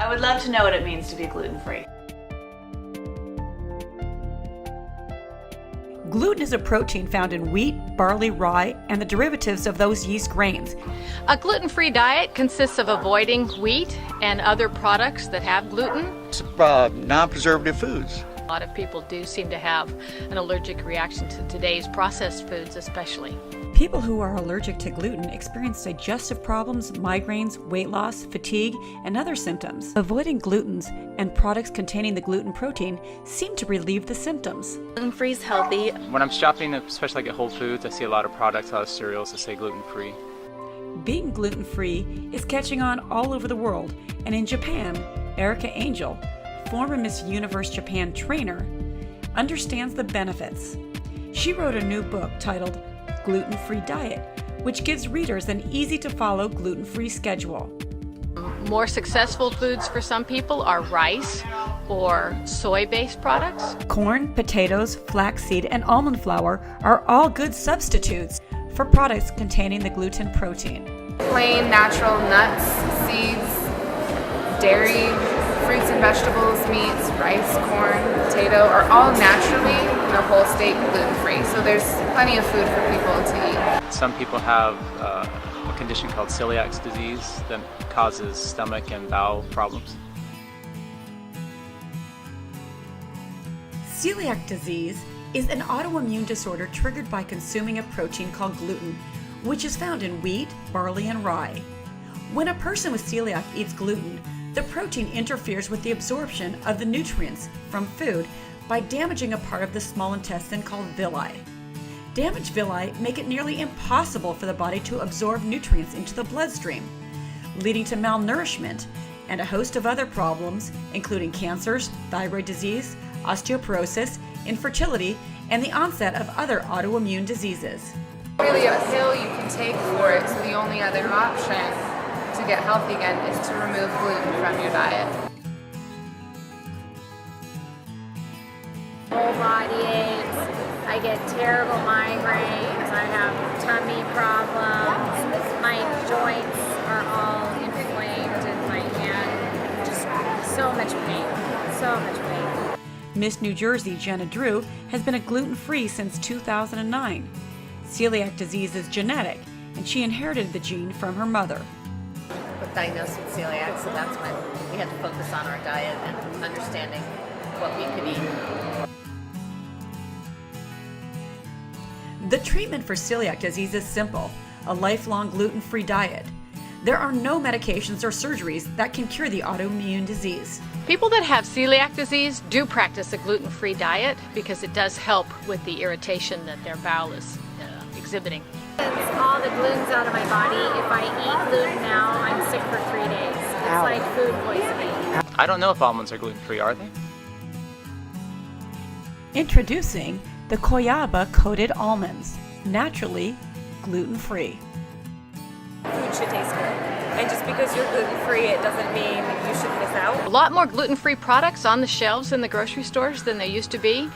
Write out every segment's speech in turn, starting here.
I would love to know what it means to be gluten-free. Gluten is a protein found in wheat, barley, rye, and the derivatives of those yeast grains. A gluten-free diet consists of avoiding wheat and other products that have gluten. It's non-preservative foods. A lot of people do seem to have an allergic reaction to today's processed foods especially. People who are allergic to gluten experience digestive problems, migraines, weight loss, fatigue, and other symptoms. Avoiding glutens and products containing the gluten protein seem to relieve the symptoms. Gluten-free is healthy. When I'm shopping, especially like at Whole Foods, I see a lot of products, a lot of cereals that say gluten-free. Being gluten-free is catching on all over the world, and in Japan, Erica Angel, former Miss Universe Japan trainer, understands the benefits. She wrote a new book titled Gluten-Free Diet, which gives readers an easy-to-follow gluten-free schedule. More successful foods for some people are rice or soy-based products. Corn, potatoes, flaxseed, and almond flour are all good substitutes for products containing the gluten protein. Plain natural nuts, seeds, dairy, fruits and vegetables, meats, rice, corn, potato are all naturally in a whole state gluten-free. So there's plenty of food for people to eat. Some people have a condition called celiac disease that causes stomach and bowel problems. Celiac disease is an autoimmune disorder triggered by consuming a protein called gluten, which is found in wheat, barley, and rye. When a person with celiac eats gluten, the protein interferes with the absorption of the nutrients from food by damaging a part of the small intestine called villi. Damaged villi make it nearly impossible for the body to absorb nutrients into the bloodstream, leading to malnourishment and a host of other problems, including cancers, thyroid disease, osteoporosis, infertility, and the onset of other autoimmune diseases. Really a pill you can take for it, so the only other option to get healthy again is to remove gluten from your diet. Whole body aches, I get terrible migraines, I have tummy problems, my joints are all inflamed in my hand, just so much pain, so much pain. Miss New Jersey Jenna Drew has been a gluten-free since 2009. Celiac disease is genetic, and she inherited the gene from her mother. Was diagnosed with celiac, so that's when we had to focus on our diet and understanding what we could eat. The treatment for celiac disease is simple: a lifelong gluten-free diet. There are no medications or surgeries that can cure the autoimmune disease. People that have celiac disease do practice a gluten-free diet because it does help with the irritation that their bowel is exhibiting. It's all the gluten's out of my body. If I eat gluten now, I'm sick for 3 days. It's like food poisoning. I don't know if almonds are gluten-free, are they? Introducing the Kobaya coated almonds, naturally gluten-free. Food should taste good. And just because you're gluten-free, it doesn't mean you should miss out. A lot more gluten-free products on the shelves in the grocery stores than there used to be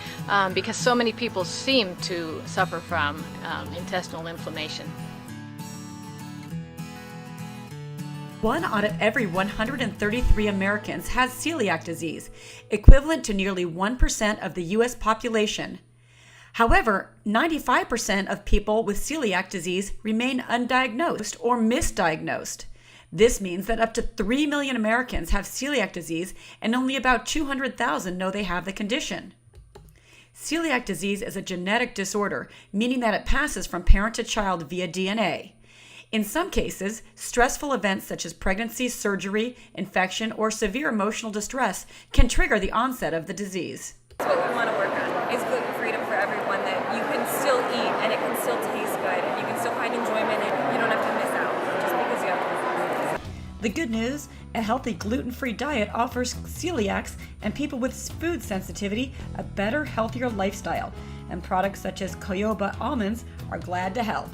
because so many people seem to suffer from intestinal inflammation. 1 out of every 133 Americans has celiac disease, equivalent to nearly 1% of the U.S. population. However, 95% of people with celiac disease remain undiagnosed or misdiagnosed. This means that up to 3 million Americans have celiac disease and only about 200,000 know they have the condition. Celiac disease is a genetic disorder, meaning that it passes from parent to child via DNA. In some cases, stressful events such as pregnancy, surgery, infection, or severe emotional distress can trigger the onset of the disease. That's what we want to work on, is gluten freedom for everyone, that you can still eat and it can still taste good and you can still find enjoyment and you don't have to miss out just because you have to. The good news, a healthy gluten-free diet offers celiacs and people with food sensitivity a better, healthier lifestyle, and products such as Kobaya almonds are glad to help.